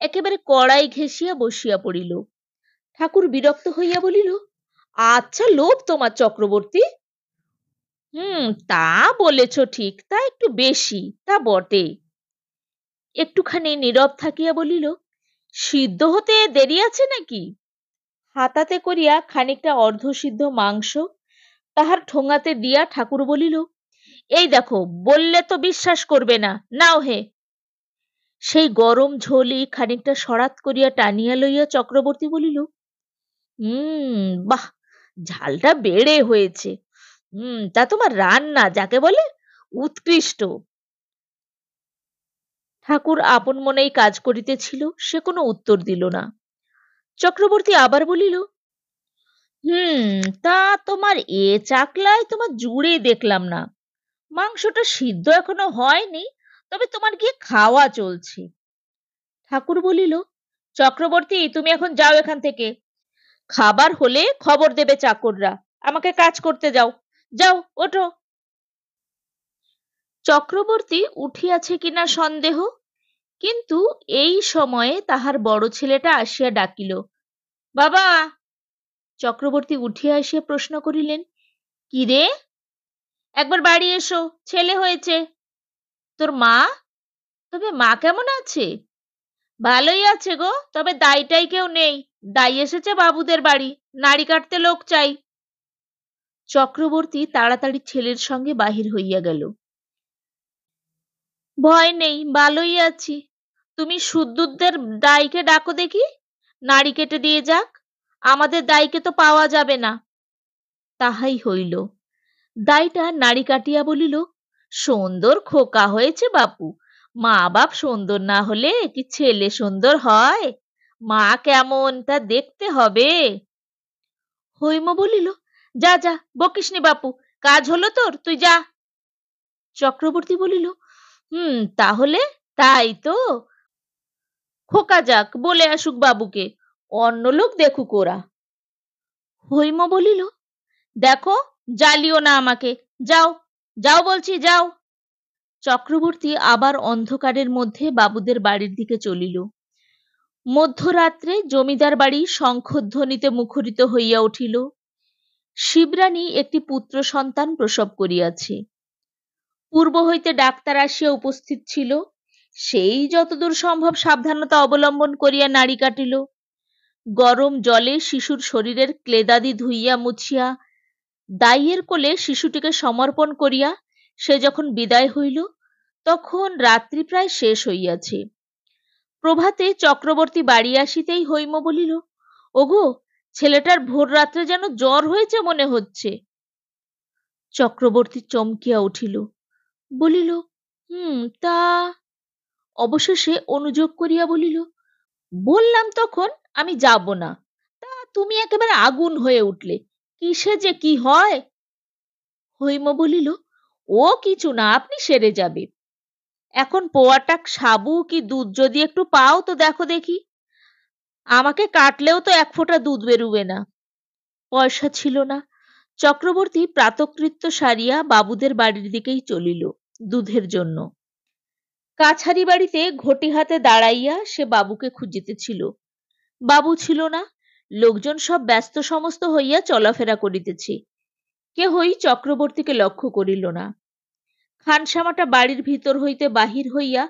একেবারে কড়াই ঘেঁষিয়া বসিয়া পড়িল। ঠাকুর বিরক্ত হইয়া বলিল, আচ্ছা লোভ তোমার চক্রবর্তী। তা বলেছ ঠিক, তা একটু বেশি, তা বটে। একটুখানি নীরব থাকিয়া বলিল, সিদ্ধ হতে দেরি আছে নাকি? হাতাতে করিয়া খানিকটা অর্ধসিদ্ধ মাংস তাহার ঠোঙাতে দিয়া ঠাকুর বলিল, এই দেখো, বললে তো বিশ্বাস করবে না, নাও হে। সেই গরম ঝোলই খানিকটা সরাত করিয়া টানিয়া লইয়া চক্রবর্তী বলিল, বাহ, ঝালটা বেড়ে হয়েছে। তা তোমার রান্না যাকে বলে উৎকৃষ্ট। ঠাকুর আপন মনেই কাজ করিতেছিল, সে কোনো উত্তর দিল না। চক্রবর্তী আবার বলিল, তা তোমার চাকলায় তোমার জুড়ে দেখলাম না, মাংসটা সিদ্ধ এখনো হয়নি, তবে তোমার গিয়ে খাওয়া চলছে। ঠাকুর বলিল, চক্রবর্তী, তুমি এখন যাও এখান থেকে, খাবার হলে খবর দেবে চাকররা, আমাকে কাজ করতে যাও, যাও, ওঠো। চক্রবর্তী উঠিয়াছে কিনা সন্দেহ, কিন্তু এই সময়ে তাহার বড় ছেলেটা আসিয়া ডাকিল, বাবা। চক্রবর্তী উঠিয়া আসিয়া প্রশ্ন করিলেন, কি রে? একবার বাড়ি এসো, ছেলে হয়েছে। তোর মা? তবে মা কেমন আছে? ভালোই আছে গো, তবে দাইটাই কেউ নেই, দাই এসেছে বাবুদের বাড়ি, নাড়ি কাটতে লোক চাই। চক্রবর্তী তাড়াতাড়ি ছেলের সঙ্গে বাহির হইয়া গেল। ভয় নেই, ভালোই আছি, তুমি সুদ্দুরদের দাইকে ডাকো দেখি, নাড়ি কেটে দিয়ে যাক, আমাদের দাইকে তো পাওয়া যাবে না। তাহাই হইল। দাইটা নাড়ি কাটিয়া বলিল, সুন্দর খোকা হয়েছে বাপু, মা বাপ সুন্দর না হলে কি ছেলে সুন্দর হয়? মা কেমন তা দেখতে হবে। হৈম বলিল, যা যা, বকিসনি বাপু, কাজ হলো তোর, তুই যা। চক্রবর্তী বলিল, তাহলে তাই তো, খোকা যাক, বলে আসুক বাবুকে, অন্য লোক দেখুক ওরা। হৈম বলিল, দেখো, জ্বালিও না আমাকে, যাও, যাও বলছি, যাও। চক্রবর্তী আবার অন্ধকারের মধ্যে বাবুদের বাড়ির দিকে চলিল। মধ্যরাত্রে জমিদার বাড়ি শঙ্খধ্বনিতে মুখরিত হইয়া উঠিল। শিবরানী একটি পুত্র সন্তান প্রসব করিয়াছে। পূর্ব হইতে ডাক্তার আসিয়া উপস্থিত ছিল, সেই যতদূর সম্ভব সাবধানতা অবলম্বন করিয়া নাড়ি কাটিল। গরম জলে শিশুর শরীরের ক্লেদাদি ধুইয়া মুছিয়া দাইয়ের কোলে শিশুটিকে সমর্পণ করিয়া সে যখন বিদায় হইল, তখন রাত্রি প্রায় শেষ হইয়াছে। প্রভাতে চক্রবর্তী বাড়ি আসিতেই হৈম বলিল, ওগো, ছেলেটার ভোর রাত্রে যেন জ্বর হয়েছে মনে হচ্ছে। চক্রবর্তী চমকিয়া উঠিল, বলিল, তা? অবশেষে অনুযোগ করিয়া বলিল, বললাম তখন আমি যাব না, তা তুমি একেবারে আগুন হয়ে উঠলে, কিসে যে কি হয়? হৈম বলিল, ও কিছু না, আপনি সেরে যাবে। এখন পোয়াটাক সাবু কি দুধ যদি একটু পাও তো দেখো দেখি। আমাকে কাটলেও তো এক ফোঁটা দুধ বেরুবে না। পয়সা ছিল না। চক্রবর্তী প্রাতকৃত্য সারিয়া বাবুদের বাড়ির দিকেই চলিল দুধের জন্য। কাছারি বাড়িতে ঘটি হাতে দাঁড়াইয়া সে বাবুকে খুঁজিতেছিল। বাবু ছিল না। লোকজন সব ব্যস্ত সমস্ত হইয়া চলাফেরা করিতেছে। কেহই চক্রবর্তীকে লক্ষ্য করিল না। খানসামাটা বাড়ির ভিতর হইতে বাহির হইয়া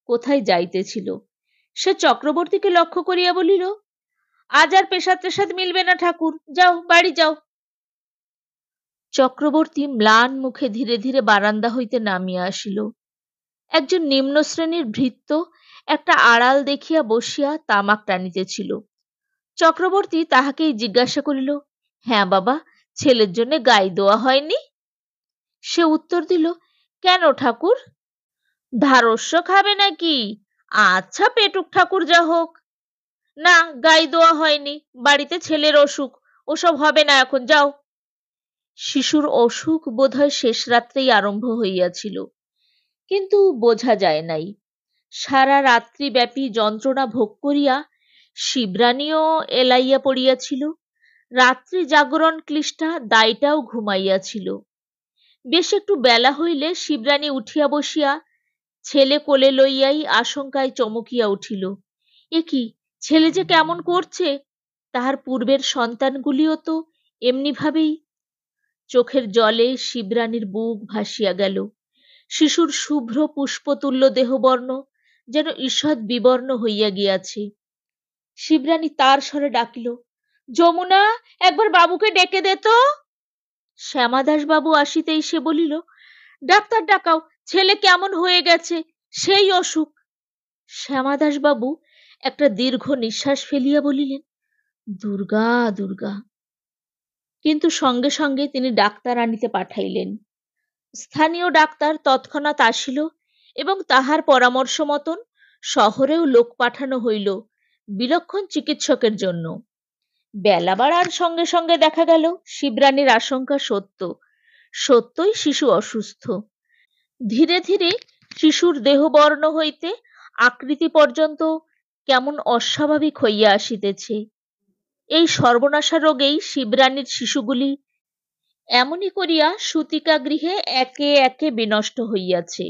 কোথায় যাইতেছিল। সে চক্রবর্তীকে লক্ষ্য করিয়া বলিল, আজ আর পেশাদ টেশাদ মিলবে না ঠাকুর, যাও বাড়ি যাও। চক্রবর্তী ম্লান মুখে ধীরে ধীরে বারান্দা হইতে নামিয়া আসিল। একজন নিম্ন শ্রেণীর ভৃত্য একটা আড়াল দেখিয়া বসিয়া তামাক টানিতেছিল। চক্রবর্তী তাহাকেই জিজ্ঞাসা করিল, হ্যাঁ বাবা, ছেলের জন্য গাই দেওয়া হয়নি? সে উত্তর দিল, কেন ঠাকুর? ধারস্য খাবে নাকি? আচ্ছা পেটুক ঠাকুর যা হোক। না, গাই দেওয়া হয়নি, বাড়িতে ছেলের অসুখ, ওসব হবে না, এখন যাও। শিশুর অসুখ বোধহয় শেষ রাত্রেই আরম্ভ হইয়াছিল, কিন্তু বোঝা যায় নাই। সারা রাত্রি ব্যাপী যন্ত্রণা ভোগ করিয়া শিবরানীও এলাইয়া পড়িয়াছিল। রাত্রি জাগরণ ক্লিষ্টা দাইটাও ঘুমাইয়াছিল। বেশ একটু বেলা হইলে শিবরানী উঠিয়া বসিয়া ছেলে কোলে লইয়াই আশঙ্কায় চমকিয়া উঠিল। এ কি, ছেলে যে কেমন করছে! তাহার পূর্বের সন্তানগুলিও তো এমনি ভাবেই। চোখের জলে শিবরানীর বুক ভাসিয়া গেল। শিশুর শুভ্র পুষ্পতুল্য দেহবর্ণ যেন ঈষৎ বিবর্ণ হইয়া গিয়াছে। শিবরানী তার স্বরে ডাকিল, যমুনা, একবার বাবুকে ডেকে দে তো। শ্যামাদাস বাবু আসিতেই সে বলিল, ডাক্তার ডাকাও, ছেলে কেমন হয়ে গেছে, সেই অসুখ। শ্যামাদাস বাবু একটা দীর্ঘ নিঃশ্বাস ফেলিয়া বলিলেন, দুর্গা দুর্গা। কিন্তু সঙ্গে সঙ্গে তিনি ডাক্তার আনিতে পাঠাইলেন। স্থানীয় ডাক্তার তৎক্ষণাৎ আসিল এবং তাহার পরামর্শ মতন শহরেও লোক পাঠানো হইল বিলক্ষণ চিকিৎসকের জন্য। বেলা বাড়ার সঙ্গে সঙ্গে দেখা গেল শিবরানীর আশঙ্কা সত্য। সত্যই শিশু অসুস্থ। ধীরে ধীরে শিশুর দেহবর্ণ হইতে আকৃতি পর্যন্ত কেমন অস্বাভাবিক হইয়া আসিতেছে। এই সর্বনাশা রোগেই শিবরানীর শিশুগুলি এমনি করিয়া সূতিকা গৃহে একে একে বিনষ্ট হইয়াছে।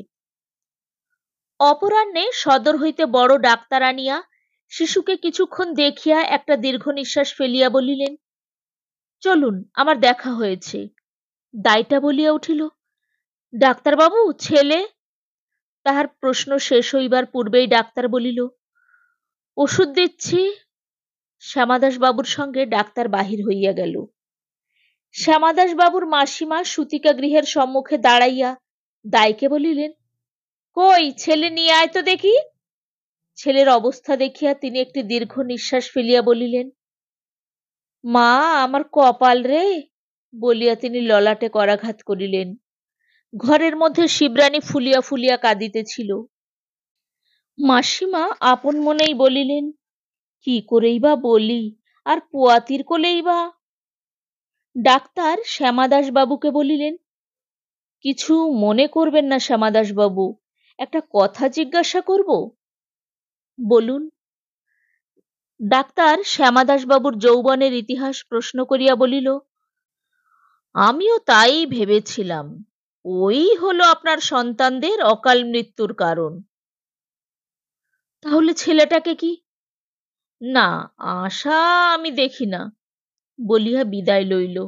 অপরাহ্নে সদর হইতে বড় ডাক্তার আনিয়া শিশুকে কিছুক্ষণ দেখিয়া একটা দীর্ঘ নিঃশ্বাস ফেলিয়া বলিলেন, চলুন, আমার দেখা হয়েছে। দাইটা বলিয়া উঠিল, ডাক্তারবাবু, ছেলে? তাহার প্রশ্ন শেষ হইবার পূর্বেই ডাক্তার বলিল, ওষুধ দিচ্ছি। শ্যামাদাস বাবুর সঙ্গে ডাক্তার বাহির হইয়া গেল। শ্যামাদাস বাবুর মাসিমা সূতিকা গৃহের সম্মুখে দাঁড়াইয়া দাইকে বলিলেন, কই, ছেলে নিয়ে আয় তো দেখি। ছেলের অবস্থা দেখিয়া তিনি একটি দীর্ঘ নিঃশ্বাস ফেলিয়া বলিলেন, মা, আমার কপাল রে, বলিয়া তিনি ললাটে করাঘাত করিলেন। ঘরের মধ্যে শিবরানী ফুলিয়া ফুলিয়া কাঁদিতেছিল। মাসিমা আপন মনেই বলিলেন, কি করেই বা বলি, আর পোয়াতির কোলেই বা। ডাক্তার শ্যামাদাস বাবুকে বলিলেন, কিছু মনে করবেন না শ্যামাদাস বাবু, একটা কথা জিজ্ঞাসা করব? বলুন। ডাক্তার শ্যামাদাস বাবুর যৌবনের ইতিহাস প্রশ্ন করিয়া বলিল, আমিও তাই ভেবেছিলাম, ওই হলো আপনার সন্তানদের অকাল মৃত্যুর কারণ। তাহলে ছেলেটাকে কি? না, আশা আমি দেখি না, বলিয়া বিদায় লইল।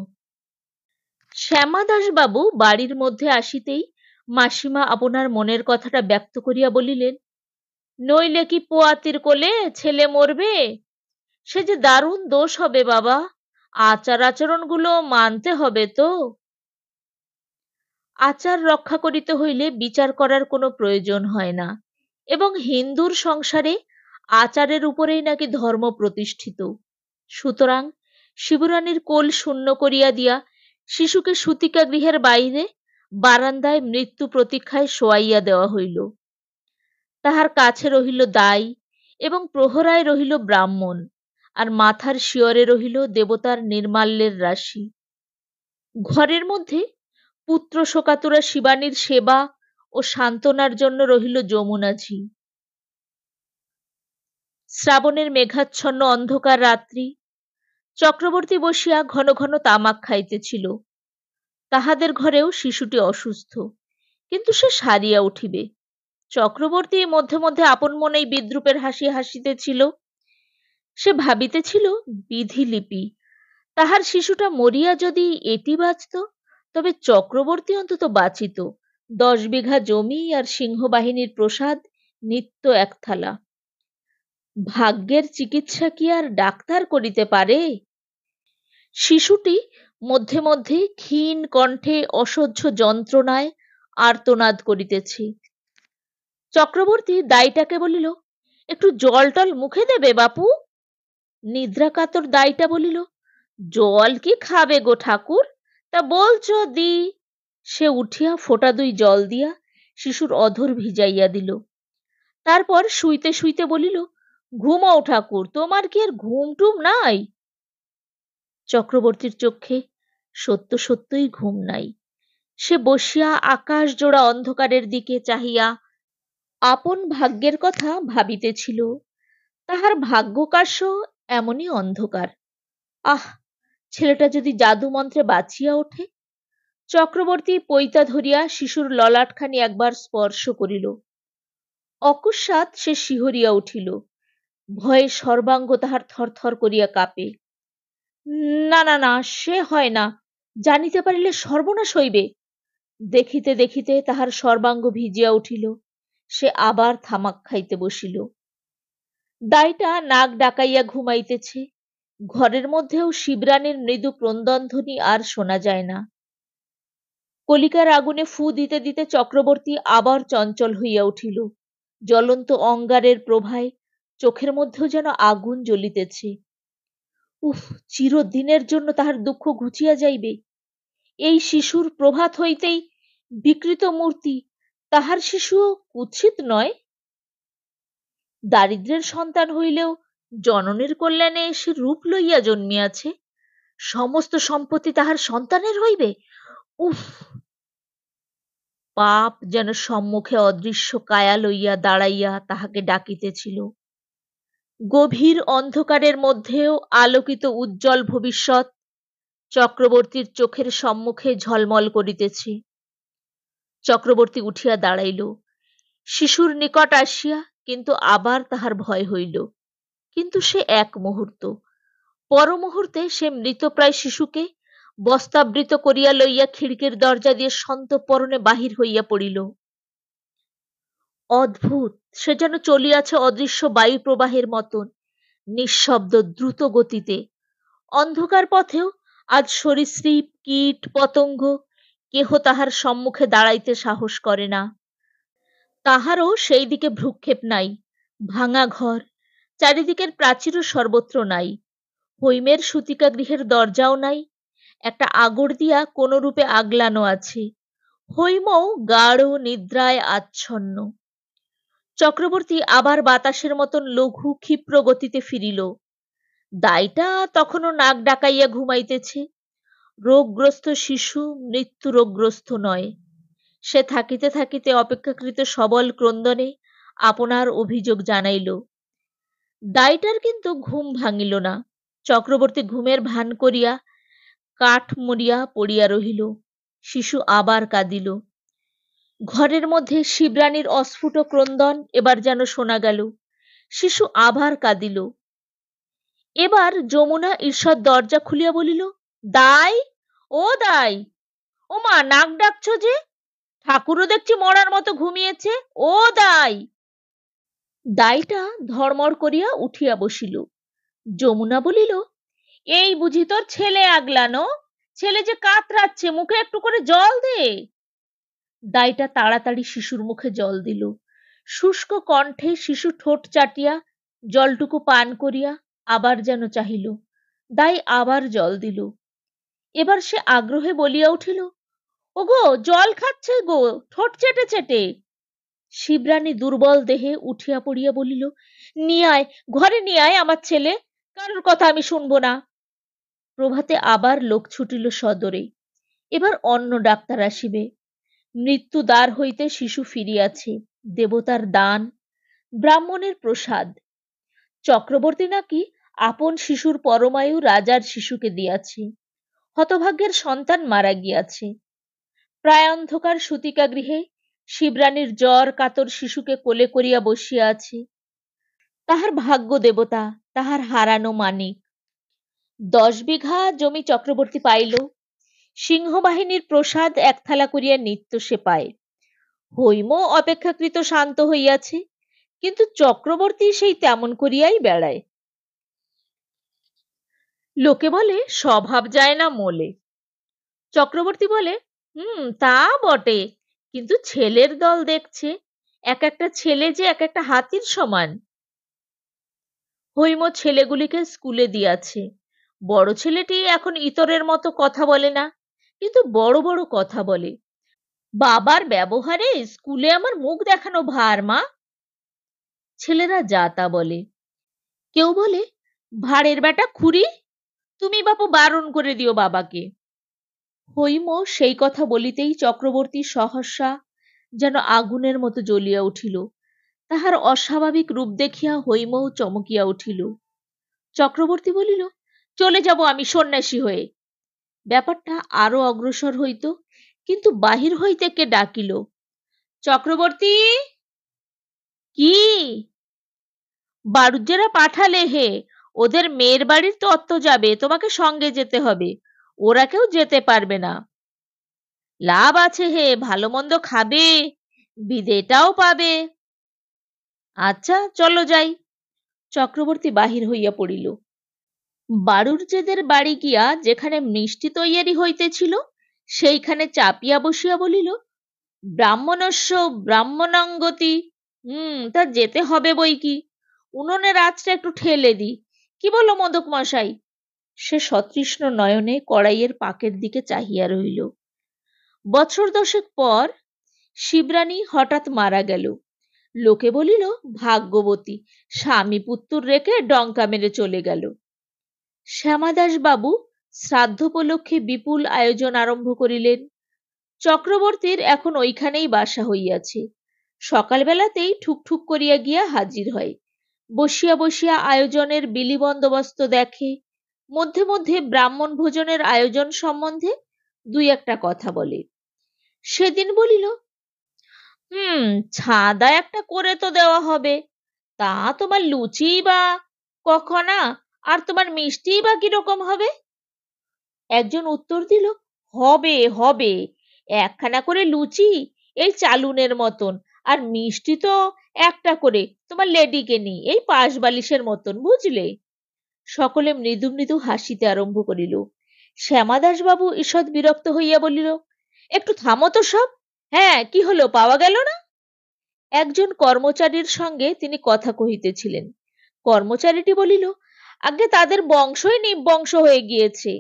শ্যামাদাস বাবু বাড়ির মধ্যে আসিতেই মাসিমা আপনার মনের কথাটা ব্যক্ত করিয়া বলিলেন, নইলে কি পোয়াতির কোলে ছেলে মরবে? সে যে দারুণ দোষ হবে বাবা, আচার আচরণগুলো মানতে হবে তো। আচার রক্ষা করিতে হইলে বিচার করার কোনো প্রয়োজন হয় না, এবং হিন্দুর সংসারে আচারের উপরেই নাকি ধর্ম প্রতিষ্ঠিত। সুতরাং শিবরানীর কোল শূন্য করিয়া দিয়া শিশুকে সূতিকা গৃহের বাইরে বারান্দায় মৃত্যু প্রতীক্ষায় শোয়াইয়া দেওয়া হইল। তাহার কাছে রহিল দাই এবং প্রহরায় রহিল ব্রাহ্মণ, আর মাথার শিয়রে রহিল দেবতার নির্মাল্যের রাশি। ঘরের মধ্যে পুত্র শোকাতুরা শিবানীর সেবা ও সান্ত্বনার জন্য রহিল যমুনাঝি। শ্রাবণের মেঘাচ্ছন্ন অন্ধকার রাত্রি। চক্রবর্তী বসিয়া ঘন ঘন তামাক খাইতেছিল। তাহাদের ঘরেও শিশুটি অসুস্থ, কিন্তু সে সারিয়া উঠিবে। চক্রবর্তী মধ্যে মধ্যে আপন মনেই বিদ্রূপের হাসি হাসিতেছিল। সে ভাবিতেছিল, বিধিলিপি, তাহার শিশুটা মরিয়া যদি এটি বাঁচত, তবে চক্রবর্তী অন্তত বাঁচিত। 10 বিঘা জমি আর সিংহবাহিনীর প্রসাদ, নিত্য এক থালা। ভাগ্যের চিকিৎসা কি আর ডাক্তার করিতে পারে? শিশুটি মধ্যে মধ্যে ক্ষীণ কণ্ঠে অসহ্য যন্ত্রণায় আর্তনাদ করিতেছে। চক্রবর্তী দাইটাকে বলিল, একটু জল টল মুখে দেবে বাপু? নিদ্রাকাতর দাইটা বলিল, জল কি খাবে গো ঠাকুর, তা বলছো দি। সে উঠিয়া ফোঁটা 2 জল দিয়া শিশুর অধর ভিজাইয়া দিল। তারপর শুইতে শুইতে বলিল, ঘুমাও ঠাকুর, তোমার কি আর ঘুম টুম নাই? চক্রবর্তীর চক্ষে সত্য সত্যই ঘুম নাই। সে বসিয়া আকাশ জোড়া অন্ধকারের দিকে চাহিয়া আপন ভাগ্যের কথা ভাবিতেছিল। তাহার ভাগ্যকাশ্য এমনই অন্ধকার। আহ, ছেলেটা যদি জাদু মন্ত্রে বাঁচিয়া ওঠে! চক্রবর্তী পৈতা ধরিয়া শিশুর ললাটখানি একবার স্পর্শ করিল। অকস্মাৎ সে শিহরিয়া উঠিল। ভয়ে সর্বাঙ্গ তাহার থরথর করিয়া কাঁপে। না না না, সে হয় না, জানিতে পারিলে সর্বনাশ হইবে। দেখিতে দেখিতে তাহার সর্বাঙ্গ ভিজিয়া উঠিল। সে আবার তামাক খাইতে বসিল। দাইটা নাক ডাকাইয়া ঘুমাইতেছে। ঘরের মধ্যেও শিবরানীর মৃদু ক্রন্দনধ্বনি আর শোনা যায় না। কলিকার আগুনে ফু দিতে দিতে চক্রবর্তী আবার চঞ্চল হইয়া উঠিল। জ্বলন্ত অঙ্গারের প্রভায় চোখের মধ্যেও যেন আগুন জ্বলিতেছে। উফ, চিরদিনের জন্য তাহার দুঃখ ঘুচিয়া যাইবে। এই শিশুর প্রভাত হইতেই বিকৃত মূর্তি, তাহার শিশুও কুৎসিত নয়। দারিদ্র্যের সন্তান হইলেও জননীর কল্যাণে সে রূপ লইয়া জন্মিয়াছে। সমস্ত সম্পত্তি তাহার সন্তানের হইবে। উফ! পাপ যেন সম্মুখে অদৃশ্য কায়া লইয়া দাঁড়াইয়া তাহাকে ডাকিতেছিল। গভীর অন্ধকারের মধ্যেও আলোকিত উজ্জ্বল ভবিষ্যৎ চক্রবর্তীর চোখের সম্মুখে ঝলমল করিতেছে। চক্রবর্তী উঠিয়া দাঁড়াইল। শিশুর নিকট আসিয়া কিন্তু আবার তাহার ভয় হইল। কিন্তু সে এক মুহূর্ত। পর মুহূর্তে সে মৃতপ্রায় শিশুকে বস্তাবৃত করিয়া লইয়া খিড়কির দরজা দিয়ে সন্তর্পণে বাহির হইয়া পড়িল। অদ্ভুত, সে যেন চলিয়াছে অদৃশ্য বায়ু প্রবাহের মতন, নিঃশব্দ দ্রুত গতিতে। অন্ধকার পথেও আজ সরীসৃপ কীট পতঙ্গ কেহ তাহার সম্মুখে দাঁড়াইতে সাহস করে না। তাহারও সেই দিকে ভ্রুক্ষেপ নাই। ভাঙা ঘর, চারিদিকের প্রাচীরও সর্বত্র নাই। হৈমের সূতিকা গৃহের দরজাও নাই। একটা আগর দিয়া কোন রূপে আগলানো আছে। হৈমও গাঢ় নিদ্রায় আচ্ছন্ন। চক্রবর্তী আবার বাতাসের মতন লঘু ক্ষিপ্র গতিতে ফিরিল। দাইটা তখনও নাক ডাকাইয়া ঘুমাইতেছে। রোগগ্রস্ত শিশু মৃত্যু রোগগ্রস্ত নয়। সে থাকিতে থাকিতে অপেক্ষাকৃত সবল ক্রন্দনে আপনার অভিযোগ জানাইল। দাইটার কিন্তু ঘুম ভাঙিল না। চক্রবর্তী ঘুমের ভান করিয়া কাঠ মরিয়া পড়িয়া রহিল। শিশু আবার কাঁদিল। ঘরের মধ্যে শিবরানীর অস্ফুট ক্রন্দন এবার যেন শোনা গেল। শিশু আবার কাঁদিল। এবার যমুনা ঈষৎ দরজা খুলিয়া বলিল, দাই, ও দাই, ও মা, নাক ডাকছো যে? ঠাকুরও দেখছি মরার মতো ঘুমিয়েছে। ও দাই! দাইটা ধর্মর করিয়া উঠিয়া বসিল। যমুনা বলিল, এই বুঝি তোর ছেলে আগলানো? ছেলে যে কাতরাচ্ছে, মুখে একটু করে জল দে। দাইটা তাড়াতাড়ি শিশুর মুখে জল দিল। শুষ্ক কণ্ঠে শিশু ঠোঁট চাটিয়া জলটুকু পান করিয়া আবার যেন চাহিল। দাই আবার জল দিল। এবার সে আগ্রহে বলিয়া উঠিল, ওগো জল খাচ্ছে গো, ঠোঁট চেটে চেটে। শিবরানী দুর্বল দেহে উঠিয়া পড়িয়া বলিল, নিয়ে আয়, ঘরে নিয়ে আয় আমার ছেলে, কারোর কথা আমি শুনবো না। প্রভাতে আবার লোক ছুটিল সদরে। এবার অন্য ডাক্তার আসিবে। মৃত্যু দ্বার হইতে শিশু ফিরিয়াছে, দেবতার দান, ব্রাহ্মণের প্রসাদ। চক্রবর্তী নাকি আপন শিশুর পরমায়ু রাজার শিশুকে দিয়াছে। হতভাগ্যের সন্তান মারা গিয়াছে। প্রায় অন্ধকার সূতিকা গৃহে শিবরানীর জ্বর কাতর শিশুকে কোলে করিয়া বসিয়া আছে। তাহার ভাগ্য দেবতা, তাহার হারানো মানিক। 10 বিঘা জমি চক্রবর্তী পাইল। সিংহবাহিনীর প্রসাদ একথালা করিয়া নিত্য সে পায়। হৈম অপেক্ষাকৃত শান্ত হইয়াছে, কিন্তু চক্রবর্তী সেই তেমন করিয়াই বেড়ায়। লোকে বলে স্বভাব যায় না মোলে। চক্রবর্তী বলে, তা বটে, কিন্তু ছেলের দল দেখছে, এক একটা ছেলে যে এক একটা হাতির সমান। হৈম ছেলেগুলিকে স্কুলে দিয়াছে। বড় ছেলেটি এখন ইতরের মতো কথা বলে না, কিন্তু বড় বড় কথা বলে। বাবার ব্যবহারে স্কুলে আমার মুখ দেখানো ভার মা। ছেলেরা যা তা বলে। কেউ বলে, ভাঁড়ের বেটা খুড়ি, তুমি বাপু বারণ করে দিও বাবাকে। হৈম সেই কথা বলিতেই চক্রবর্তী সহসা যেন আগুনের মতো জ্বলিয়া উঠিল। তাহার অস্বাভাবিক রূপ দেখিয়া হৈমও চমকিয়া উঠিল। চক্রবর্তী বলিল, চলে যাব আমি সন্ন্যাসী হয়ে। ব্যাপারটা আরো অগ্রসর হইত, কিন্তু বাহির হইতে কে ডাকিল, চক্রবর্তী। কি? বাড়ুজ্যেরা পাঠালে হে, ওদের মেয়ের বাড়ির তত্ত্ব যাবে, তোমাকে সঙ্গে যেতে হবে, ওরা কেউ যেতে পারবে না। লাভ আছে হে, ভালো মন্দ খাবে, বিদেটাও পাবে। আচ্ছা চলো যাই। চক্রবর্তী বাহির হইয়া পড়িল। বাড়ুজ্যেদের বাড়ি গিয়া যেখানে মিষ্টি তৈয়ারি হইতেছিল সেইখানে চাপিয়া বসিয়া বলিল, ব্রাহ্মণস্য ব্রাহ্মণাঙ্গতি। তা যেতে হবে বই কি। উনুনের আঁচটা একটু ঠেলে দি, কি বলো মোদক মশাই? সে সতৃষ্ণ নয়নে কড়াইয়ের পাকের দিকে চাহিয়া রহিল। বছর 10 পর শিবরানী হঠাৎ মারা গেল। লোকে বলিল, ভাগ্যবতী, স্বামী পুত্তুর রেখে ডঙ্কা মেরে চলে গেল। শ্যামাদাস বাবু শ্রাদ্ধোপলক্ষে বিপুল আয়োজন আরম্ভ করিলেন। চক্রবর্তীর এখন ওইখানেই বাসা হইয়াছে। সকালবেলাতেই ঠুকঠুক করিয়া গিয়া হাজির হয়। বসিয়া বসিয়া আয়োজনের বিলি বন্দোবস্ত দেখে। মধ্যে মধ্যে ব্রাহ্মণ ভোজনের আয়োজন সম্বন্ধে 2-একটা কথা বলে। সেদিন বলিল, ছাদা একটা করে তো দেওয়া হবে, তা তোমার লুচি বা কখনা, আর তোমার মিষ্টি বা কিরকম হবে? একজন উত্তর দিল, হবে হবে, একখানা করে লুচি এই চালুনের মতন, আর মিষ্টি তো একটা করে তোমার লেডিকেনি এই পাশ বালিশের মতন, বুঝলে? সকলে মৃদু মৃদু হাসিতে আরম্ভ করিল। শ্যামাদাস বাবু ঈষৎ বিরক্ত হইয়া বলিল, একটু থামো তো সব। হ্যাঁ, কি হলো, পাওয়া গেল না? একজন কর্মচারীর সঙ্গে তিনি কথা কহিতেছিলেন। কর্মচারীটি বলিল, আগে তাদের বংশই নিবংশ হয়ে গিয়েছে।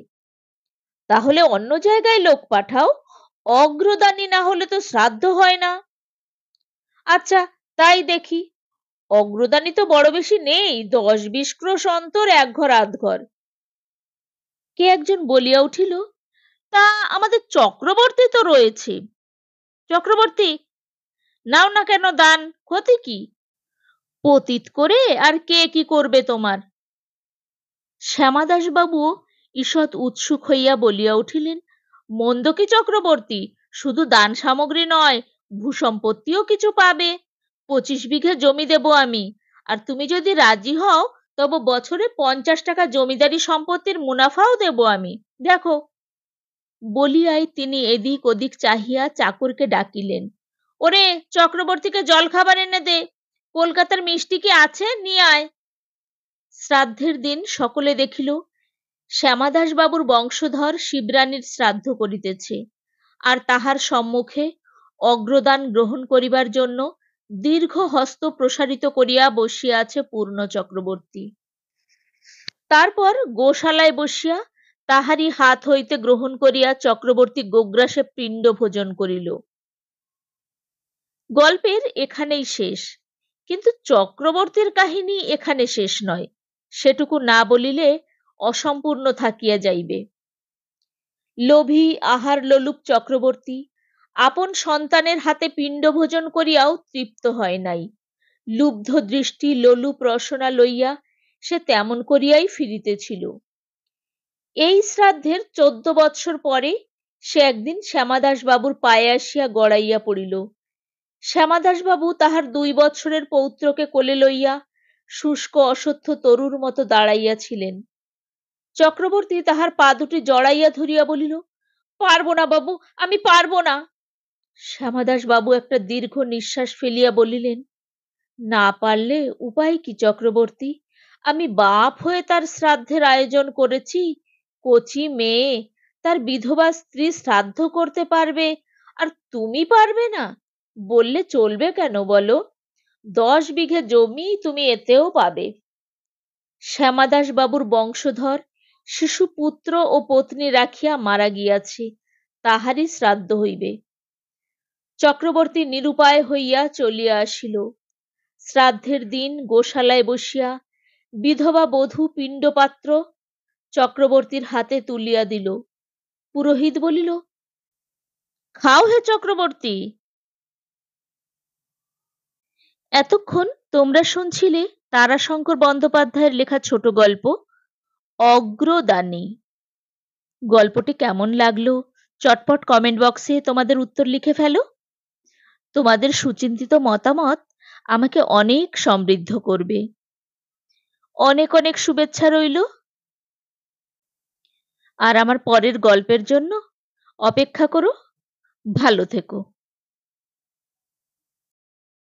তাহলে অন্য জায়গায় লোক পাঠাও, অগ্রদানী না হলে তো শ্রাদ্ধ হয় না। আচ্ছা তাই দেখি। অগ্রদানী তো বড় বেশি নেই, 10-20 ক্রোশ অন্তর এক ঘর আধ ঘর। কে একজন বলিয়া উঠিল, তা আমাদের চক্রবর্তী তো রয়েছে। চক্রবর্তী, নাও না কেন দান, ক্ষতি কি? পতিত করে আর কে কি করবে তোমার? শ্যামাদাস বাবু ঈষৎ উৎসুক হইয়া বলিয়া উঠিলেন, মন্দ কি চক্রবর্তী, শুধু দান সামগ্রী নয়, ভূসম্পত্তিও কিছু পাবে। 25 বিঘে জমি দেব আমি, আর তুমি যদি রাজি হও তবে বছরে 50 টাকা জমিদারি সম্পত্তির মুনাফাও দেব আমি, দেখো। বলিয়াই তিনি এদিক ওদিক চাহিয়া চাকরকে ডাকিলেন, ওরে চক্রবর্তীকে জল খাবার এনে দে, কলকাতার মিষ্টি কি আছে, নিয়ে আয়। শ্রাদ্ধের দিন সকলে দেখিল শ্যামাদাস বাবুর বংশধর শিবরানীর শ্রাদ্ধ করিতেছে, আর তাহার সম্মুখে অগ্রদান গ্রহণ করিবার জন্য দীর্ঘ হস্ত প্রসারিত করিয়া বসিয়া আছে পূর্ণ চক্রবর্তী। তারপর গোশালায় বসিয়া তাহারই হাত হইতে গ্রহণ করিয়া চক্রবর্তী গোগ্রাসে পিণ্ড ভোজন করিল। গল্পের এখানেই শেষ, কিন্তু চক্রবর্তীর কাহিনী এখানে শেষ নয়, সেটুকু না বলিলে অসম্পূর্ণ থাকিয়া যাইবে। লোভী আহার লোলুপ চক্রবর্তী আপন সন্তানের হাতে পিণ্ড ভোজন করিয়াও তৃপ্ত হয় নাই। লুব্ধ দৃষ্টি লোলুপ রসনা লইয়া সে তেমন করিয়াই ফিরিতেছিল। এই শ্রাদ্ধের 14 বৎসর পরে সে একদিন শ্যামাদাস বাবুর পায়ে আসিয়া গড়াইয়া পড়িল। শ্যামাদাস বাবু তাহার 2 বৎসরের পৌত্রকে কোলে লইয়া শুষ্ক অসহ্য তরুর মতো দাঁড়াইয়াছিলেন। চক্রবর্তী তাহার পা দুটি জড়াইয়া ধরিয়া বলিল, পারবো না বাবু, আমি পারবো না। শ্যামাদাস বাবু একটা দীর্ঘ নিঃশ্বাস ফেলিয়া বলিলেন, না পারলে উপায় কি চক্রবর্তী? আমি বাপ হয়ে তার শ্রাদ্ধের আয়োজন করেছি। কচি মেয়ে, তার বিধবা স্ত্রী শ্রাদ্ধ করতে পারবে, আর তুমি পারবে না বললে চলবে কেন বলো? 10 বিঘে জমি তুমি এতেও পাবে। শ্যামাদাস বাবুর বংশধর শিশু পুত্র ও পত্নী রাখিয়া মারা গিয়াছে, তাহারই শ্রাদ্ধ হইবে। চক্রবর্তী নিরুপায় হইয়া চলিয়া আসিল। শ্রাদ্ধের দিন গোশালায় বসিয়া বিধবা বধূ পিণ্ডপাত্র চক্রবর্তীর হাতে তুলিয়া দিল। পুরোহিত বলিল, খাও হে চক্রবর্তী। এতক্ষণ তোমরা শুনছিলে তারাশঙ্কর বন্দ্যোপাধ্যায়ের লেখা ছোট গল্প অগ্রদানী। গল্পটি কেমন লাগলো চটপট কমেন্ট বক্সে তোমাদের উত্তর লিখে ফেলো। তোমাদের সুচিন্তিত মতামত আমাকে অনেক সমৃদ্ধ করবে। অনেক অনেক শুভেচ্ছা রইল। আর আমার পরের গল্পের জন্য অপেক্ষা করো। ভালো থেকো।